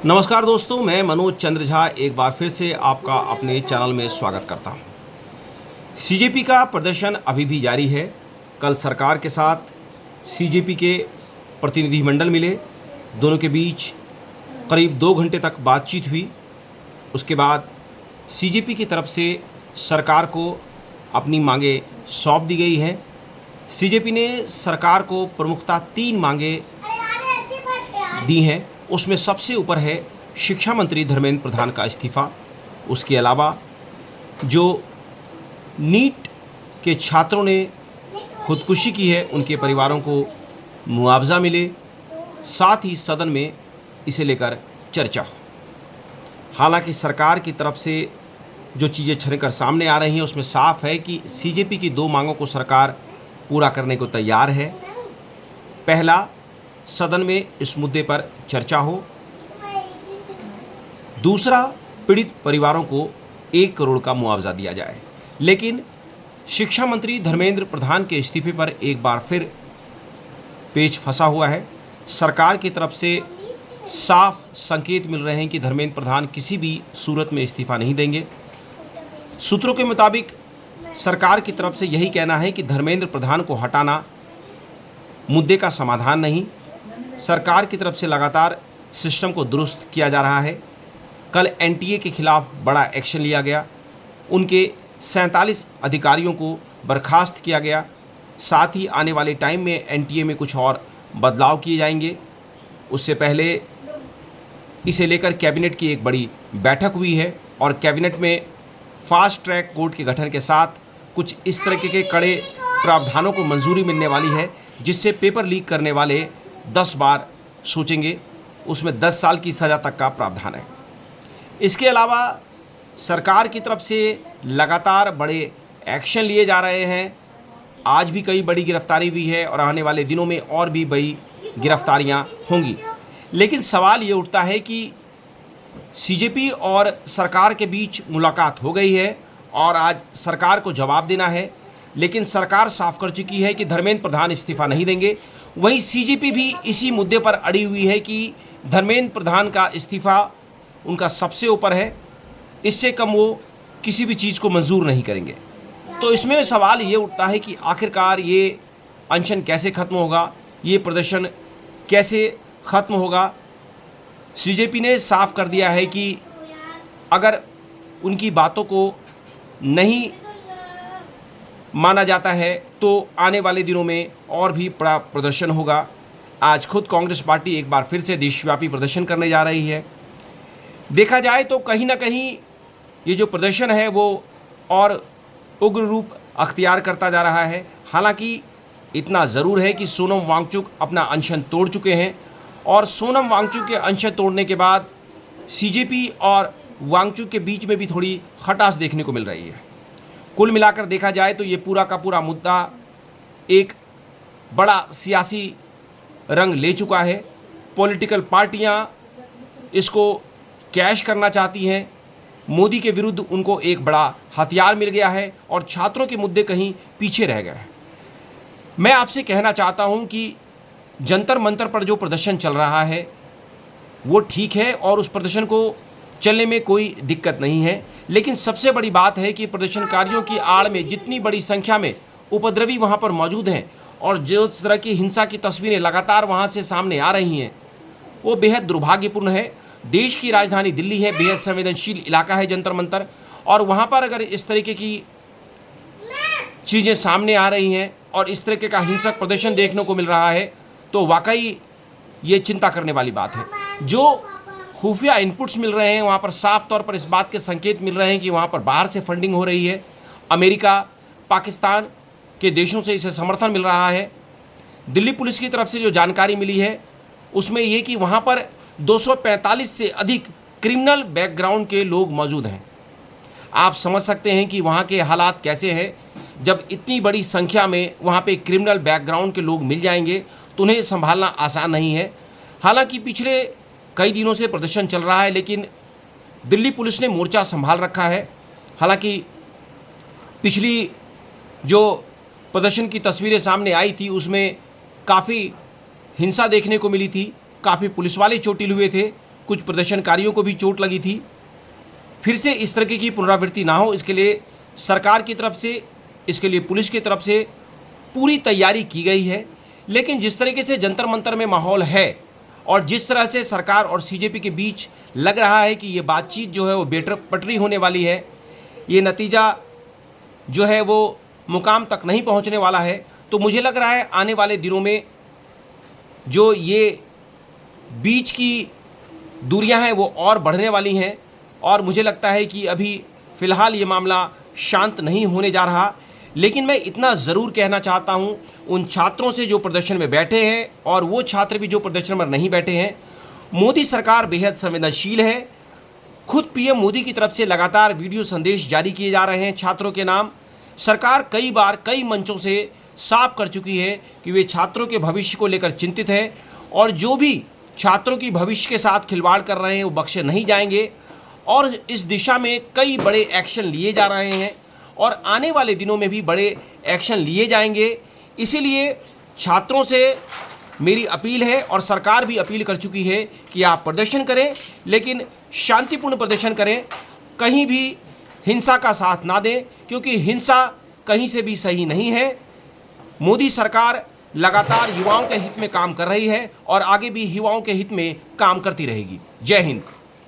नमस्कार दोस्तों, मैं मनोज चंद्र झा एक बार फिर से आपका अपने चैनल में स्वागत करता हूं। सीजेपी का प्रदर्शन अभी भी जारी है। कल सरकार के साथ सीजेपी के प्रतिनिधिमंडल मिले, दोनों के बीच करीब 2 घंटे तक बातचीत हुई। उसके बाद सीजेपी की तरफ से सरकार को अपनी मांगें सौंप दी गई हैं। सीजेपी ने सरकार को प्रमुखतः 3 मांगें दी हैं। उसमें सबसे ऊपर है शिक्षा मंत्री धर्मेंद्र प्रधान का इस्तीफ़ा। उसके अलावा जो नीट के छात्रों ने खुदकुशी की है उनके परिवारों को मुआवजा मिले, साथ ही सदन में इसे लेकर चर्चा हो। हालांकि सरकार की तरफ से जो चीज़ें छनकर सामने आ रही हैं उसमें साफ है कि सीजेपी की 2 मांगों को सरकार पूरा करने को तैयार है। पहला, सदन में इस मुद्दे पर चर्चा हो। दूसरा, पीड़ित परिवारों को 1 करोड़ का मुआवजा दिया जाए। लेकिन शिक्षा मंत्री धर्मेंद्र प्रधान के इस्तीफे पर एक बार फिर पेच फंसा हुआ है। सरकार की तरफ से साफ संकेत मिल रहे हैं कि धर्मेंद्र प्रधान किसी भी सूरत में इस्तीफा नहीं देंगे। सूत्रों के मुताबिक सरकार की तरफ से यही कहना है कि धर्मेंद्र प्रधान को हटाना मुद्दे का समाधान नहीं। सरकार की तरफ से लगातार सिस्टम को दुरुस्त किया जा रहा है। कल एनटीए के खिलाफ बड़ा एक्शन लिया गया। उनके 47 अधिकारियों को बर्खास्त किया गया। साथ ही आने वाले टाइम में एनटीए में कुछ और बदलाव किए जाएंगे। उससे पहले इसे लेकर कैबिनेट की एक बड़ी बैठक हुई है और कैबिनेट में फास्ट ट्रैक कोर्ट के गठन के साथ कुछ इस तरह के कड़े प्रावधानों को मंजूरी मिलने वाली है जिससे पेपर लीक करने वाले 10 बार सोचेंगे। उसमें 10 साल की सज़ा तक का प्रावधान है। इसके अलावा सरकार की तरफ से लगातार बड़े एक्शन लिए जा रहे हैं। आज भी कई बड़ी गिरफ्तारी हुई है और आने वाले दिनों में और भी बड़ी गिरफ्तारियां होंगी। लेकिन सवाल ये उठता है कि सीजेपी और सरकार के बीच मुलाकात हो गई है और आज सरकार को जवाब देना है। लेकिन सरकार साफ कर चुकी है कि धर्मेंद्र प्रधान इस्तीफ़ा नहीं देंगे। वहीं सीजेपी भी इसी मुद्दे पर अड़ी हुई है कि धर्मेंद्र प्रधान का इस्तीफ़ा उनका सबसे ऊपर है। इससे कम वो किसी भी चीज़ को मंजूर नहीं करेंगे। तो इसमें सवाल ये उठता है कि आखिरकार ये अनशन कैसे ख़त्म होगा, ये प्रदर्शन कैसे ख़त्म होगा। सीजेपी ने साफ कर दिया है कि अगर उनकी बातों को नहीं माना जाता है तो आने वाले दिनों में और भी बड़ा प्रदर्शन होगा। आज खुद कांग्रेस पार्टी एक बार फिर से देशव्यापी प्रदर्शन करने जा रही है। देखा जाए तो कहीं ना कहीं ये जो प्रदर्शन है वो और उग्र रूप अख्तियार करता जा रहा है। हालांकि इतना ज़रूर है कि सोनम वांगचुक अपना अनशन तोड़ चुके हैं और सोनम वांगचुक के अनशन तोड़ने के बाद सीजेपी और वांगचुक के बीच में भी थोड़ी खटास देखने को मिल रही है। कुल मिलाकर देखा जाए तो ये पूरा का पूरा मुद्दा एक बड़ा सियासी रंग ले चुका है। पॉलिटिकल पार्टियां इसको कैश करना चाहती हैं। मोदी के विरुद्ध उनको एक बड़ा हथियार मिल गया है और छात्रों के मुद्दे कहीं पीछे रह गए हैं। मैं आपसे कहना चाहता हूं कि जंतर मंतर पर जो प्रदर्शन चल रहा है वो ठीक है और उस प्रदर्शन को चलने में कोई दिक्कत नहीं है। लेकिन सबसे बड़ी बात है कि प्रदर्शनकारियों की आड़ में जितनी बड़ी संख्या में उपद्रवी वहां पर मौजूद हैं और जो तरह की हिंसा की तस्वीरें लगातार वहां से सामने आ रही हैं वो बेहद दुर्भाग्यपूर्ण है। देश की राजधानी दिल्ली है, बेहद संवेदनशील इलाका है जंतर मंतर, और वहां पर अगर इस तरीके की चीज़ें सामने आ रही हैं और इस तरीके का हिंसक प्रदर्शन देखने को मिल रहा है तो वाकई ये चिंता करने वाली बात है। जो खुफिया इनपुट्स मिल रहे हैं वहाँ पर साफ तौर पर इस बात के संकेत मिल रहे हैं कि वहाँ पर बाहर से फंडिंग हो रही है। अमेरिका, पाकिस्तान के देशों से इसे समर्थन मिल रहा है। दिल्ली पुलिस की तरफ से जो जानकारी मिली है उसमें ये कि वहाँ पर 245 से अधिक क्रिमिनल बैकग्राउंड के लोग मौजूद हैं। आप समझ सकते हैं कि वहाँ के हालात कैसे हैं। जब इतनी बड़ी संख्या में वहाँ पे क्रिमिनल बैकग्राउंड के लोग मिल जाएंगे तो उन्हें संभालना आसान नहीं है। हालांकि पिछले कई दिनों से प्रदर्शन चल रहा है लेकिन दिल्ली पुलिस ने मोर्चा संभाल रखा है। हालांकि पिछली जो प्रदर्शन की तस्वीरें सामने आई थी उसमें काफ़ी हिंसा देखने को मिली थी, काफ़ी पुलिस वाले चोटिल हुए थे। कुछ प्रदर्शनकारियों को भी चोट लगी थी। फिर से इस तरह की पुनरावृत्ति ना हो, इसके लिए सरकार की तरफ से, इसके लिए पुलिस की तरफ से पूरी तैयारी की गई है। लेकिन जिस तरीके से जंतर मंतर में माहौल है और जिस तरह से सरकार और सीजेपी के बीच लग रहा है कि ये बातचीत जो है वो बेटरपटरी होने वाली है, ये नतीजा जो है वो मुकाम तक नहीं पहुंचने वाला है, तो मुझे लग रहा है आने वाले दिनों में जो ये बीच की दूरियां हैं वो और बढ़ने वाली हैं। और मुझे लगता है कि अभी फ़िलहाल ये मामला शांत नहीं होने जा रहा। लेकिन मैं इतना ज़रूर कहना चाहता हूँ उन छात्रों से जो प्रदर्शन में बैठे हैं और वो छात्र भी जो प्रदर्शन में नहीं बैठे हैं, मोदी सरकार बेहद संवेदनशील है। खुद पीएम मोदी की तरफ से लगातार वीडियो संदेश जारी किए जा रहे हैं छात्रों के नाम। सरकार कई बार कई मंचों से साफ कर चुकी है कि वे छात्रों के भविष्य को लेकर चिंतित है और जो भी छात्रों की भविष्य के साथ खिलवाड़ कर रहे हैं वो बख्शे नहीं जाएंगे। और इस दिशा में कई बड़े एक्शन लिए जा रहे हैं और आने वाले दिनों में भी बड़े एक्शन लिए जाएंगे। इसीलिए छात्रों से मेरी अपील है और सरकार भी अपील कर चुकी है कि आप प्रदर्शन करें, लेकिन शांतिपूर्ण प्रदर्शन करें, कहीं भी हिंसा का साथ ना दें, क्योंकि हिंसा कहीं से भी सही नहीं है। मोदी सरकार लगातार युवाओं के हित में काम कर रही है और आगे भी युवाओं के हित में काम करती रहेगी। जय हिंद।